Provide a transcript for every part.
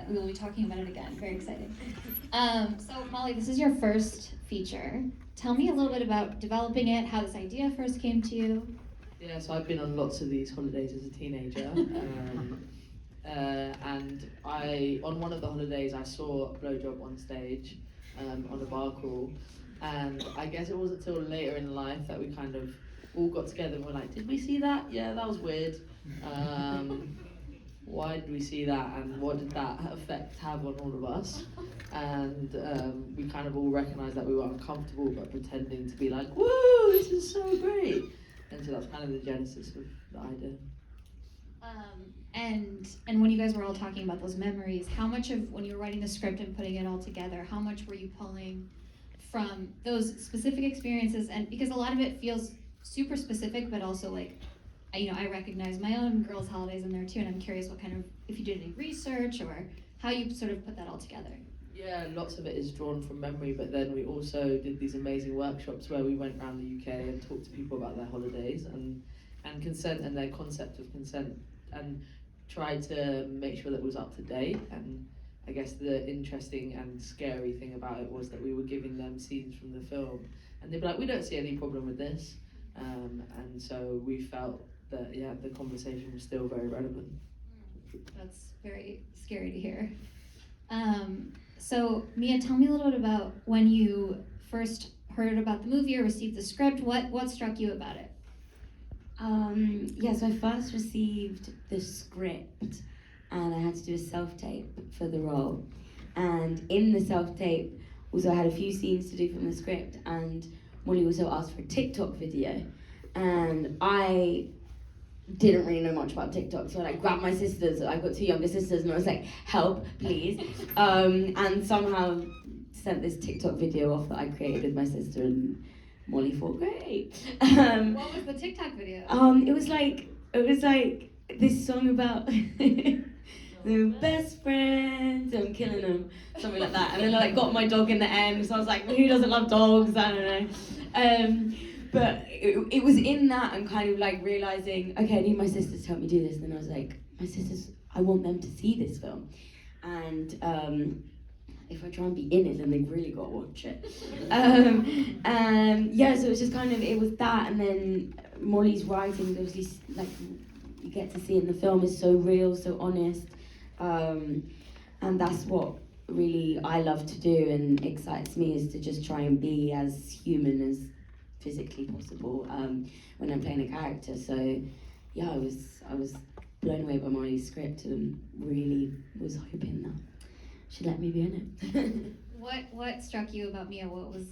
but we will be talking about it again. Very exciting. So Molly, this is your first feature. Tell me a little bit about developing it, how this idea first came to you. Yeah, so I've been on lots of these holidays as a teenager. And on one of the holidays, I saw a blowjob on stage on a bar crawl. And I guess it wasn't until later in life that we kind of all got together and were like, did we see that? Yeah, that was weird. Why did we see that, and what did that effect have on all of us? And we kind of all recognised that we were uncomfortable but pretending to be like, woo, this is so great. And so that's kind of the genesis of the idea. And when you guys were all talking about those memories, how much of, when you were writing the script and putting it all together, how much were you pulling from those specific experiences? And because a lot of it feels super specific, but also like, I recognize my own girls' holidays in there too, and I'm curious what kind of, if you did any research or how you sort of put that all together. Yeah, lots of it is drawn from memory, but then we also did these amazing workshops where we went around the UK and talked to people about their holidays and consent and their concept of consent, and tried to make sure that it was up to date. And I guess the interesting and scary thing about it was that we were giving them scenes from the film, and they'd be like, we don't see any problem with this. And so we felt that, yeah, the conversation was still very relevant. That's very scary to hear. So Mia, tell me a little bit about when you first heard about the movie or received the script. What struck you about it? So I first received the script and I had to do a self-tape for the role. And in the self-tape, also I had a few scenes to do from the script, and Molly also asked for a TikTok video. And I didn't really know much about TikTok, so I grabbed my sisters. I got two younger sisters and I was like, help, please. And somehow sent this TikTok video off that I created with my sister, and Molly thought, great. What was the TikTok video? It was like this song about the best friends, I'm killing them, something like that. And then I got my dog in the end, so I was like, who doesn't love dogs? I don't know. But it was in that and kind of like realizing, okay, I need my sisters to help me do this. And then I was like, my sisters, I want them to see this film. And if I try and be in it, then they've really got to watch it. So it was just kind of, it was that, and then Molly's writing, obviously, like you get to see in the film, is so real, so honest. And that's what really I love to do and excites me, is to just try and be as human as physically possible when I'm playing a character. So yeah, I was blown away by Molly's script and really was hoping that she'd let me be in it. What struck you about Mia?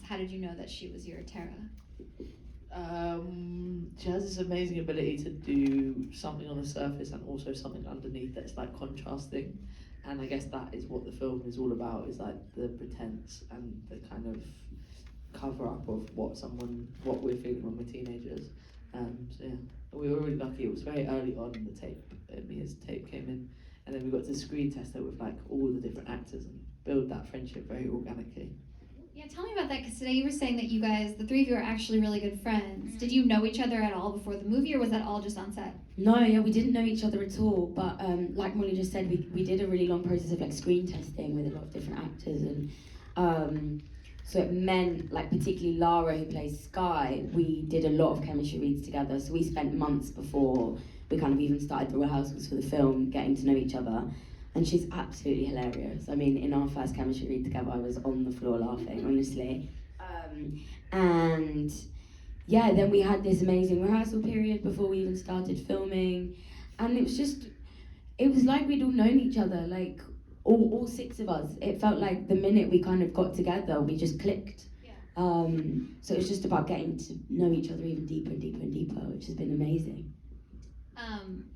How did you know that she was your Tara? She has this amazing ability to do something on the surface and also something underneath that's like contrasting. And I guess that is what the film is all about, is like the pretense and the kind of cover up of what we're feeling when we're teenagers. So yeah, we were really lucky. It was very early on in the tape. Mia's tape came in, and then we got to screen test it with like all the different actors and build that friendship very organically. Yeah, tell me about that, because today you were saying that you guys, the three of you, are actually really good friends. Did you know each other at all before the movie, or was that all just on set? No, yeah, we didn't know each other at all, but like Molly just said, we did a really long process of like screen testing with a lot of different actors, and so it meant, like particularly Lara, who plays Sky, we did a lot of chemistry reads together, so we spent months before we kind of even started the rehearsals for the film getting to know each other. And she's absolutely hilarious. I mean, in our first chemistry read together, I was on the floor laughing, honestly. And yeah, then we had this amazing rehearsal period before we even started filming. And it was like we'd all known each other, like all six of us. It felt like the minute we kind of got together, we just clicked. Yeah. So it was just about getting to know each other even deeper and deeper and deeper, which has been amazing.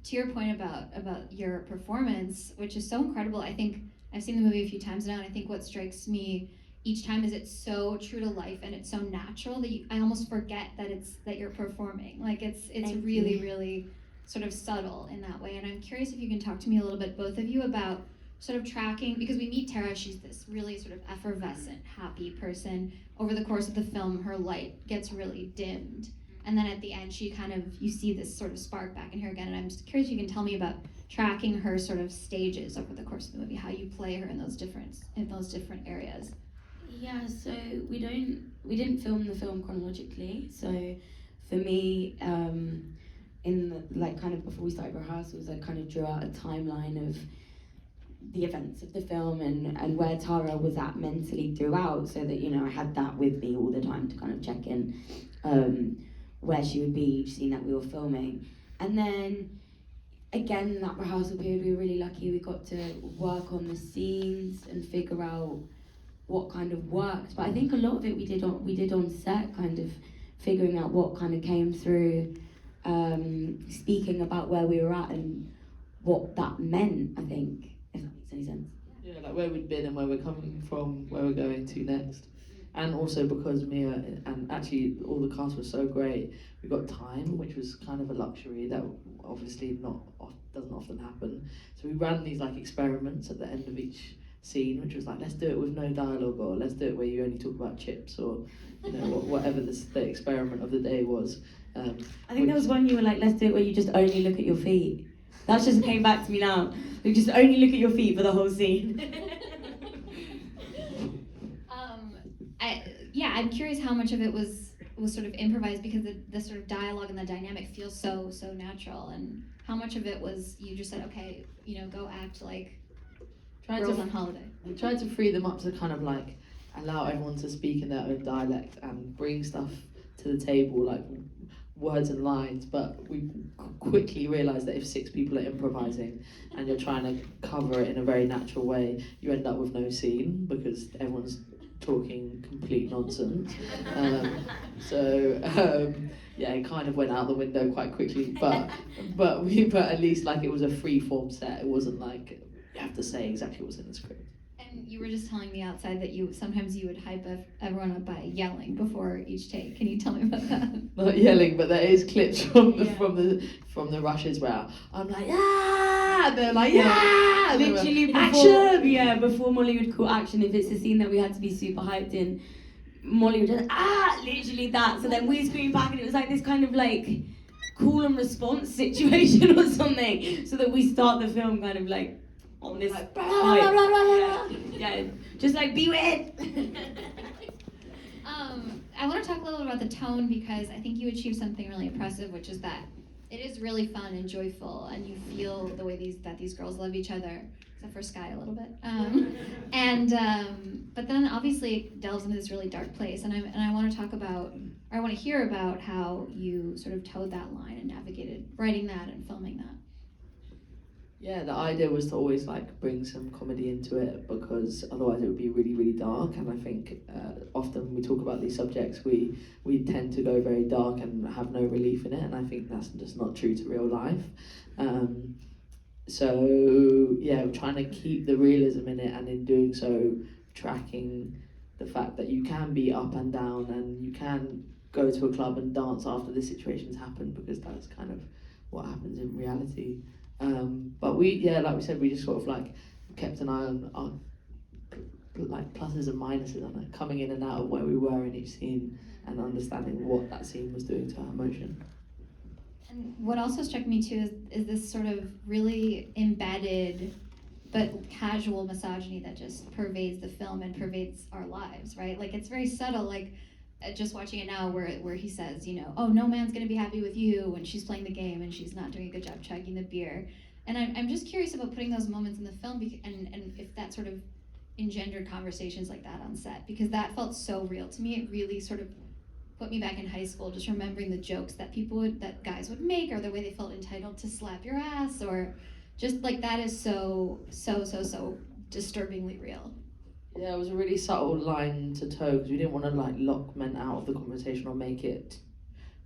To your point about your performance, which is so incredible, I think I've seen the movie a few times now, and I think what strikes me each time is it's so true to life and it's so natural that I almost forget that you're performing. Like it's really, really sort of subtle in that way. And I'm curious if you can talk to me a little bit, both of you, about sort of tracking, because we meet Tara, she's this really sort of effervescent, happy person. Over the course of the film, her light gets really dimmed. and then at the end she kind of, you see this sort of spark back in her again, and I'm just curious if you can tell me about tracking her sort of stages over the course of the movie, how you play her in those different areas. Yeah, so we didn't film the film chronologically. So for me, in the, like kind of before we started rehearsals, I kind of drew out a timeline of the events of the film and where Tara was at mentally throughout, so that, you know, I had that with me all the time to kind of check in where she would be each scene that we were filming. And then again, in that rehearsal period, we were really lucky. We got to work on the scenes and figure out what kind of worked. But I think a lot of it we did on set, kind of figuring out what kind of came through, speaking about where we were at and what that meant, I think, if that makes any sense. Yeah, like where we'd been and where we're coming from, where we're going to next. And also because Mia and actually all the cast was so great, we got time, which was kind of a luxury that obviously doesn't often happen. So we ran these like experiments at the end of each scene, which was like, let's do it with no dialogue, or let's do it where you only talk about chips, or you know, whatever the experiment of the day was. I think there was one you were like, let's do it where you just only look at your feet. That just came back to me now. You just only look at your feet for the whole scene. I'm curious how much of it was sort of improvised, because the sort of dialogue and the dynamic feels so natural, and how much of it was you just said, okay, you know, go act like girls on holiday. We tried to free them up to kind of like allow everyone to speak in their own dialect and bring stuff to the table, like words and lines, but we quickly realised that if 6 people are improvising and you're trying to cover it in a very natural way, you end up with no scene because everyone's talking complete nonsense. Yeah, it kind of went out the window quite quickly, but at least like it was a free form set. It wasn't like you have to say exactly what's in the script. And you were just telling me outside that sometimes you would hype everyone up by yelling before each take. Can you tell me about that? Not yelling, but there is clips from the rushes where I'm like, yeah, and they're like, yeah, literally before, action. Yeah, before Molly would call action, if it's a scene that we had to be super hyped in, Molly would just literally that. So then we screamed back, and it was like this kind of like call and response situation or something, so that we start the film kind of like on this like, blah, blah, blah, blah. Yeah, just like be weird. I want to talk a little bit about the tone, because I think you achieved something really impressive, which is that it is really fun and joyful, and you feel the way these girls love each other, except for Sky a little bit. But then obviously it delves into this really dark place, and I want to talk about, or I want to hear about how you sort of towed that line and navigated writing that and filming that. Yeah, the idea was to always like bring some comedy into it, because otherwise it would be really, really dark. And I think often when we talk about these subjects, we tend to go very dark and have no relief in it. And I think that's just not true to real life. So yeah, we're trying to keep the realism in it, and in doing so, tracking the fact that you can be up and down, and you can go to a club and dance after the situations happen, because that's kind of what happens in reality. But like we said, we just sort of like kept an eye on like pluses and minuses on it, coming in and out of where we were in each scene, and understanding what that scene was doing to our emotion. And what also struck me too is this sort of really embedded but casual misogyny that just pervades the film and pervades our lives, right? Like, it's very subtle, like just watching it now where he says, you know, oh, no man's gonna be happy with you when she's playing the game and she's not doing a good job chugging the beer. And I'm just curious about putting those moments in the film, and if that sort of engendered conversations like that on set, because that felt so real to me. It really sort of put me back in high school, just remembering the jokes that that guys would make, or the way they felt entitled to slap your ass, or just like that is so disturbingly real. Yeah, it was a really subtle line to toe, because we didn't want to like lock men out of the conversation or make it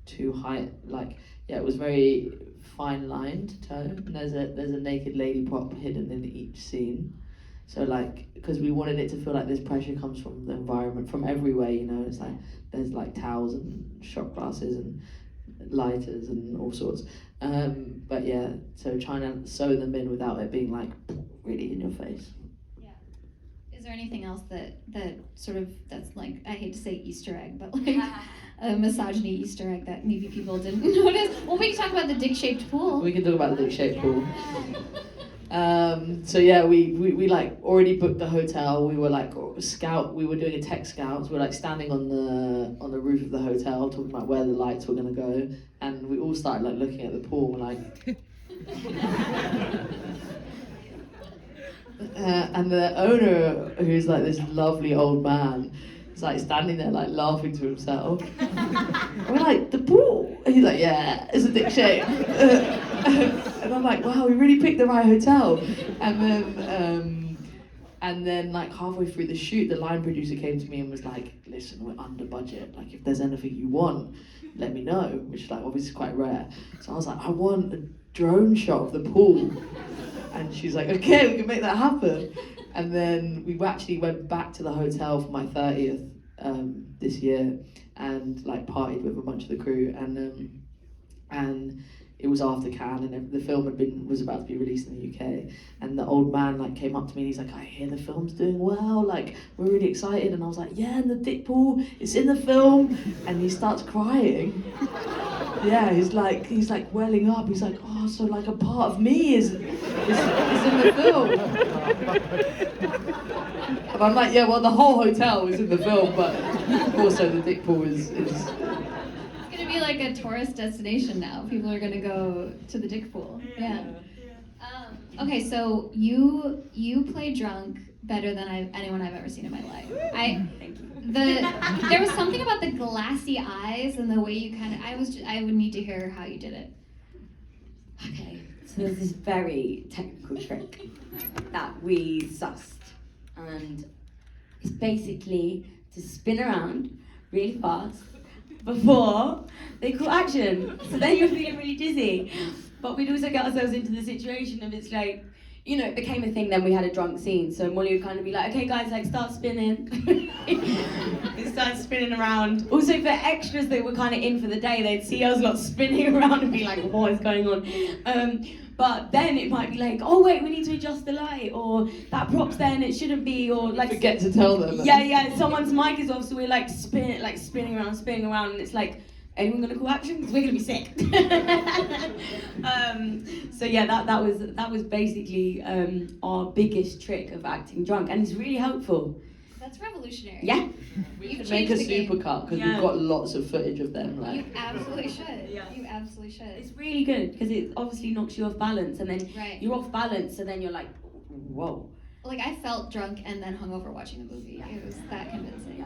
too high. Like, yeah, it was very fine line to toe. And there's a naked lady prop hidden in each scene. So like, because we wanted it to feel like this pressure comes from the environment, from everywhere, you know. It's like there's like towels and shot glasses and lighters and all sorts. But yeah, so trying to sew them in without it being like really in your face. Is there anything else that sort of, that's like, I hate to say Easter egg, but like a misogyny Easter egg that maybe people didn't notice? Well, we can talk about the dick-shaped pool. We can talk about the dick-shaped pool. So yeah, we like already booked the hotel. We were like we were doing a tech scout. So we were like standing on the roof of the hotel talking about where the lights were gonna go, and we all started like looking at the pool like. And the owner, who's like this lovely old man, is like standing there like laughing to himself. And we're like, the pool? And he's like, yeah, it's a dick shape. And I'm like, wow, we really picked the right hotel. And then like halfway through the shoot, the line producer came to me and was like, listen, we're under budget. Like if there's anything you want, let me know, which is like obviously quite rare. So I was like, I want a drone shot of the pool. And she's like, okay, we can make that happen. And then we actually went back to the hotel for my 30th this year and like partied with a bunch of the crew. And it was after Cannes, and the film was about to be released in the UK. And the old man like came up to me and he's like, I hear the film's doing well, like we're really excited. And I was like, yeah, and the dick pool, it's in the film. And he starts crying. Yeah, he's like welling up. He's like, oh, so like a part of me is in the film. And I'm like, yeah, well, the whole hotel is in the film, but also the dick pool is. It's gonna be like a tourist destination now. People are gonna go to the dick pool. Yeah. Okay, so you play drunk better than anyone I've ever seen in my life. Thank you. There was something about the glassy eyes and the way you kind of. I would need to hear how you did it. Okay, so there's this very technical trick that we sussed, and it's basically to spin around really fast before they call action. So then you're feeling really dizzy. But we'd also get ourselves into the situation of it's like, you know, it became a thing then we had a drunk scene. So Molly would kind of be like, okay guys, like start spinning. We started spinning around. Also for extras that were kind of in for the day, they'd see us lot spinning around and be like, what is going on? But then it might be like, oh wait, we need to adjust the light, or that prop's there and it shouldn't be, or like forget to tell them. Yeah, someone's mic is off, so we're like spinning around, and it's like, anyone gonna call action? Because we're gonna be sick. So yeah, that was basically our biggest trick of acting drunk, and it's really helpful. That's revolutionary. Yeah. We should make a supercut because we've got lots of footage of them. Like. You absolutely should. Yeah. You absolutely should. It's really good because it obviously knocks you off balance, and then right. You're off balance, so then you're like, whoa. Like I felt drunk and then hungover watching the movie. It was that convincing.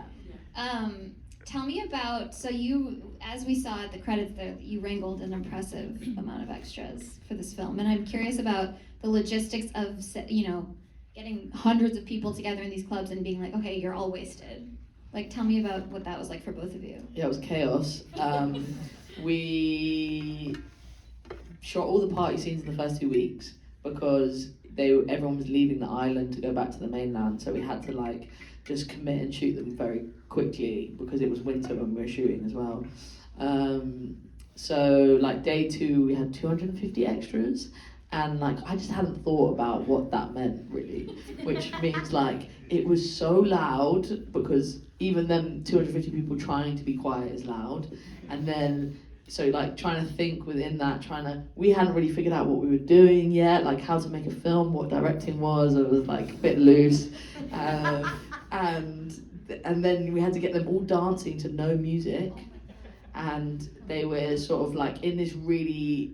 Yeah. Tell me about, so you, as we saw at the credits there, you wrangled an impressive amount of extras for this film. And I'm curious about the logistics of, you know, getting hundreds of people together in these clubs and being like, okay, you're all wasted. Like, tell me about what that was like for both of you. Yeah, it was chaos. We shot all the party scenes in the first 2 weeks because everyone was leaving the island to go back to the mainland. So we had to like just commit and shoot them very quickly because it was winter when we were shooting as well. So like day 2 we had 250 extras, and like I just hadn't thought about what that meant really, which means like it was so loud because even them 250 people trying to be quiet is loud, and then so like trying to think within that, we hadn't really figured out what we were doing yet, like how to make a film, what directing was. It was like a bit loose, and then we had to get them all dancing to no music, and they were sort of like in this really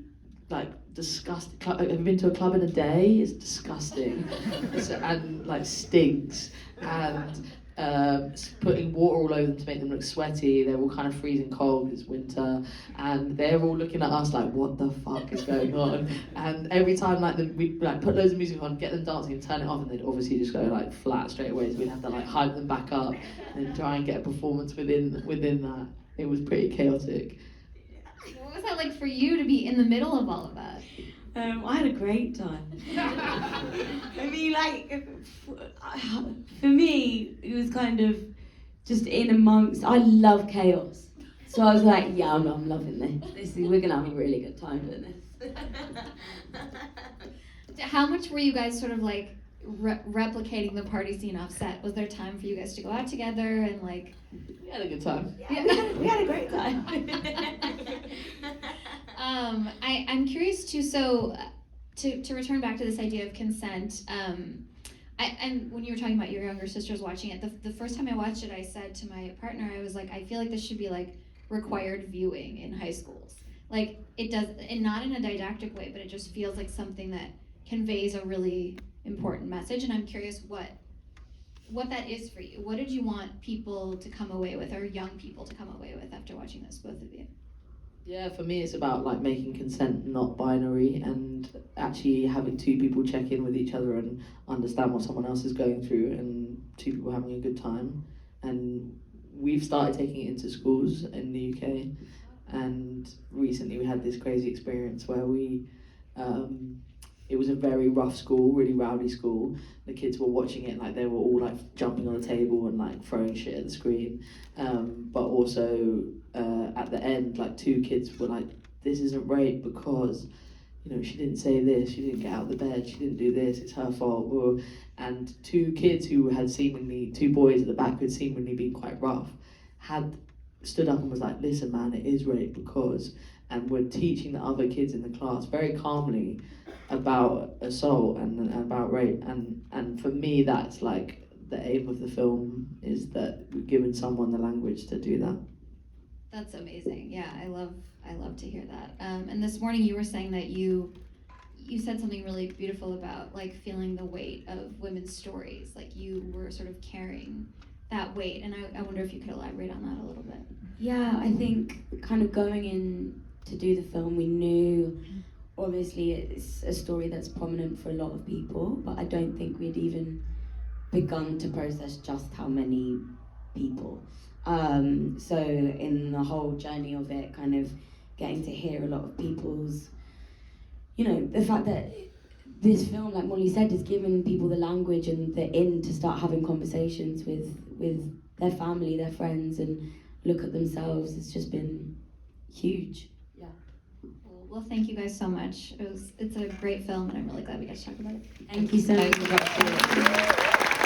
like disgusting club. Have you been to a club in a day? It's disgusting. And like stinks, and putting water all over them to make them look sweaty. They're all kind of freezing cold, it's winter, and they're all looking at us like, what the fuck is going on? And every time like we'd like put loads of music on, get them dancing and turn it off, and they'd obviously just go like flat straight away, so we'd have to like hype them back up and then try and get a performance within that. It was pretty chaotic. What was that like for you to be in the middle of all of that? I had a great time. I mean, like, for me, it was kind of just in amongst. I love chaos, so I was like, yeah, I'm loving this. We're gonna have a really good time doing this. How much were you guys sort of like? replicating the party scene off set? Was there time for you guys to go out together and like? We had a good time. Yeah, we had a great time. I'm curious too. So, to return back to this idea of consent. And when you were talking about your younger sisters watching it, the first time I watched it, I said to my partner, I was like, I feel like this should be like required viewing in high schools. Like it does, and not in a didactic way, but it just feels like something that conveys a really important message. And I'm curious what that is for you. What did you want people to come away with, or young people to come away with after watching this, both of you? Yeah, for me it's about like making consent not binary, and actually having two people check in with each other and understand what someone else is going through, and two people having a good time. And we've started taking it into schools in the UK, and recently we had this crazy experience where it was a very rough school, really rowdy school. The kids were watching it like they were all like jumping on the table and like throwing shit at the screen. But also at the end, like two kids were like, this isn't rape because, you know, she didn't say this, she didn't get out of the bed, she didn't do this, it's her fault. And two kids who had seemingly, two boys at the back who had seemingly been quite rough, had stood up and was like, listen man, it is rape because, and were teaching the other kids in the class very calmly about assault and about rape, and for me that's like the aim of the film, is that we've given someone the language to do that. That's amazing. Yeah, I love to hear that. And this morning you were saying that you said something really beautiful about like feeling the weight of women's stories, like you were sort of carrying that weight, and I wonder if you could elaborate on that a little bit. Yeah, I think kind of going in to do the film, we knew obviously it's a story that's prominent for a lot of people, but I don't think we'd even begun to process just how many people. So in the whole journey of it, kind of getting to hear a lot of people's, you know, the fact that this film, like Molly said, has given people the language and the to start having conversations with their family, their friends, and look at themselves. It's just been huge. Yeah. Well, thank you guys so much. It's a great film, and I'm really glad we got to talk about it. Thank you so much.